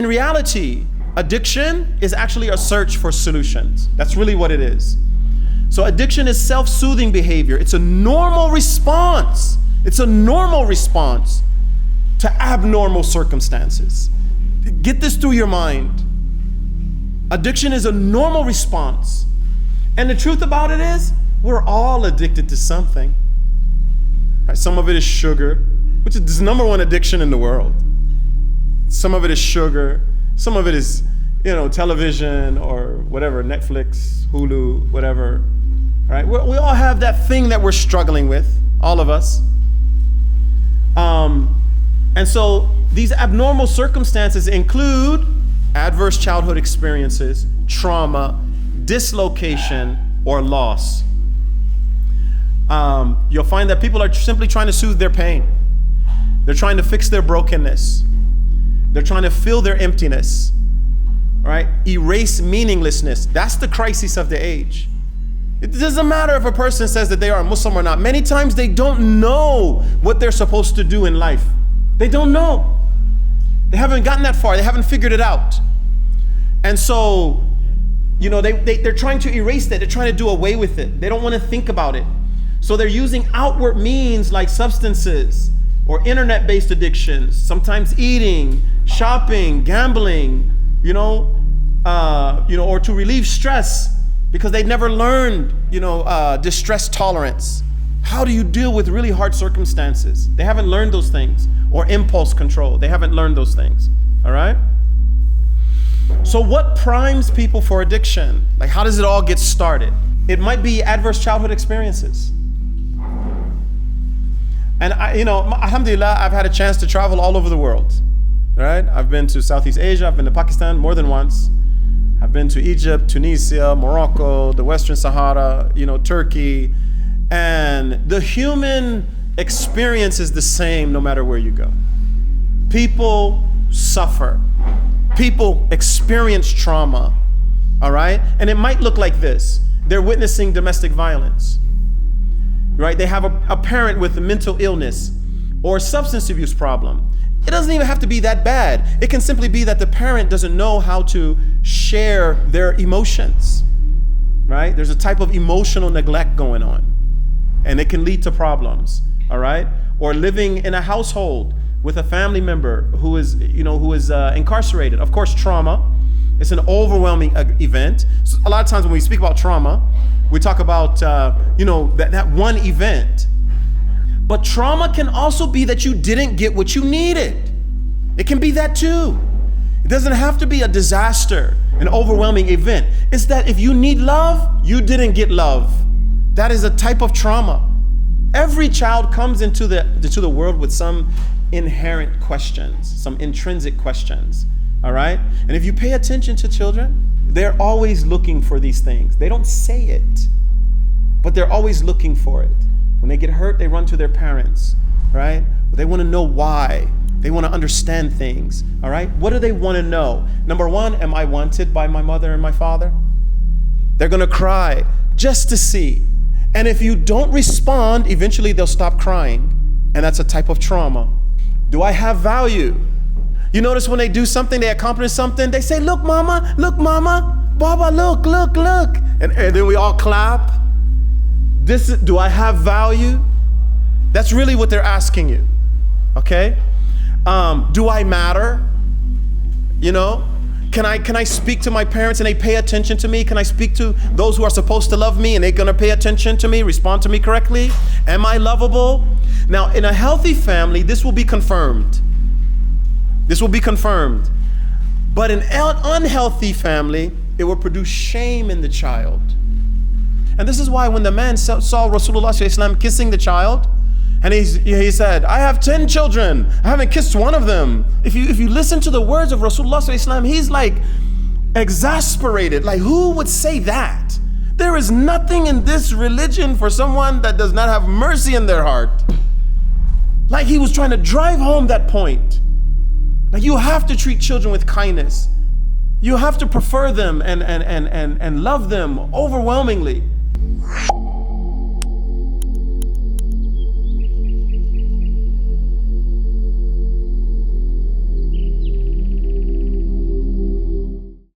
In reality, addiction is actually a search for solutions. That's really what it is. So addiction is self-soothing behavior. It's a normal response. It's a normal response to abnormal circumstances. Get this through your mind. Addiction is a normal response. And the truth about it is, we're all addicted to something. Right? Some of it is sugar, which is the number one addiction in the world. Some of it is sugar. Some of it is, television or whatever, Netflix, Hulu, whatever. Right? We all have that thing that we're struggling with, all of us. And so these abnormal circumstances include adverse childhood experiences, trauma, dislocation, or loss. You'll find that people are simply trying to soothe their pain. They're trying to fix their brokenness. They're trying to fill their emptiness, right? Erase meaninglessness. That's the crisis of the age. It doesn't matter if a person says that they are a Muslim or not. Many times they don't know what they're supposed to do in life. They don't know. They haven't gotten that far. They haven't figured it out. And so, they're trying to erase that. They're trying to do away with it. They don't want to think about it. So they're using outward means like substances or internet-based addictions, sometimes eating, shopping, gambling, or to relieve stress because they never learned, distress tolerance. How do you deal with really hard circumstances? They haven't learned those things. Or impulse control. They haven't learned those things. All right? So what primes people for addiction? Like, how does it all get started? It might be adverse childhood experiences. And alhamdulillah, I've had a chance to travel all over the world. Right? I've been to Southeast Asia, I've been to Pakistan more than once. I've been to Egypt, Tunisia, Morocco, the Western Sahara, Turkey. And the human experience is the same no matter where you go. People suffer. People experience trauma, all right? And it might look like this. They're witnessing domestic violence, right? They have a parent with a mental illness or a substance abuse problem. It doesn't even have to be that bad. It can simply be that the parent doesn't know how to share their emotions, right? There's a type of emotional neglect going on, and it can lead to problems. All right, or living in a household with a family member who is incarcerated. Of course, trauma is an overwhelming event. So a lot of times when we speak about trauma, we talk about that one event. But trauma can also be that you didn't get what you needed. It can be that too. It doesn't have to be a disaster, an overwhelming event. It's that if you need love, you didn't get love. That is a type of trauma. Every child comes into the world with some inherent questions, some intrinsic questions, all right? And if you pay attention to children, they're always looking for these things. They don't say it, but they're always looking for it. When they get hurt, they run to their parents, right? They want to know why. They want to understand things, all right? What do they want to know? Number one, am I wanted by my mother and my father? They're going to cry just to see. And if you don't respond, eventually they'll stop crying. And that's a type of trauma. Do I have value? You notice when they do something, they accomplish something, they say, look, mama, Baba, look. And then we all clap. Do I have value? That's really what they're asking you, okay? Do I matter? Can I speak to my parents and they pay attention to me? Can I speak to those who are supposed to love me and they're gonna pay attention to me, respond to me correctly? Am I lovable? Now, in a healthy family, this will be confirmed. This will be confirmed. But in an unhealthy family, it will produce shame in the child. And this is why when the man saw Rasulullah ﷺ kissing the child, and he said, I have 10 children. I haven't kissed one of them. If you listen to the words of Rasulullah ﷺ, he's like exasperated. Like, who would say that? There is nothing in this religion for someone that does not have mercy in their heart. Like he was trying to drive home that point. Like you have to treat children with kindness. You have to prefer them and love them overwhelmingly.